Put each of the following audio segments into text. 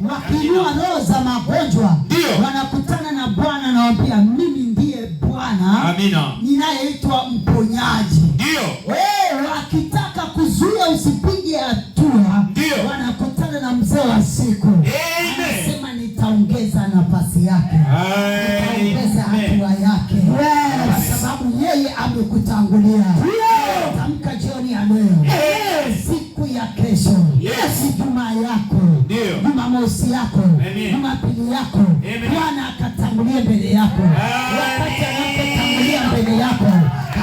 Wakiinua roho za magonjwa, wanakutana na Bwana na waambia, mimi ndiye Bwana ninayeitwa mponyaji. Wakitaka kuzuia usipige hatua, wanakutana na mzee wa siku. Anasema nitaongeza nafasi yake, nitaongeza hatua yake, kwa sababu yeye amekutangulia. Tamka jioni ya leo, siku ya kesho, Ijumaa yako, Jumamosi yako, Jumapili yako, Bwana akatangulia mbele yako. Wakati anapotangulia mbele yako,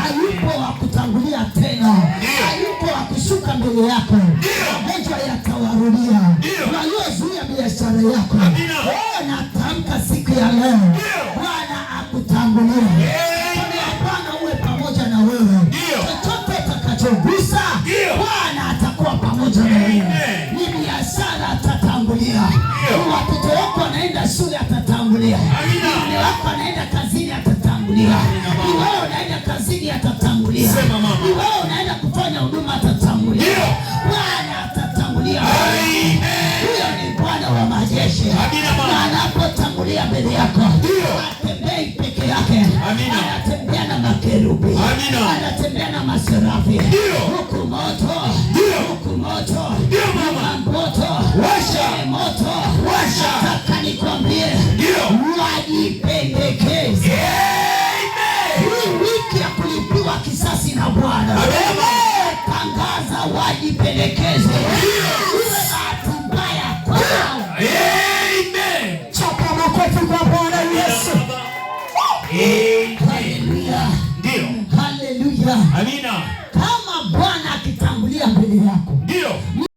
hayupo wa kutangulia tena, hayupo wa kushuka mbele yako. Magonjwa yatawarudia, waliozuia biashara yako. Natamka siku ya leo, Bwana akutangulia. Bwana uwe pamoja na wewe. Chochote utakachogusa, Bwana atakuwa pamoja na wewe. Ni biashara atatangulia. Watoto wako wanaenda shule atatangulia. Mume wako anaenda kazini atatangulia. Wewe unaenda kazini atatangulia. Wewe unaenda kufanya huduma atatangulia. Bwana atatangulia. Huyo ni Bwana wa majeshi. Anapotangulia mbele yako, atembei peke yake. Anatembea na makerubi, anatembea na maserafi. Huku moto, huku moto, moto, moto. Nataka nikwambie, wajipendekeze. Hii wiki ya kulipiwa kisasi na Bwana. Tangaza wajipendekeze. Iwe bahati mbaya kwao. Chapa makofi kwa Bwana Yesu. Haleluya. Haleluya. Kama Bwana akitangulia mbele yako,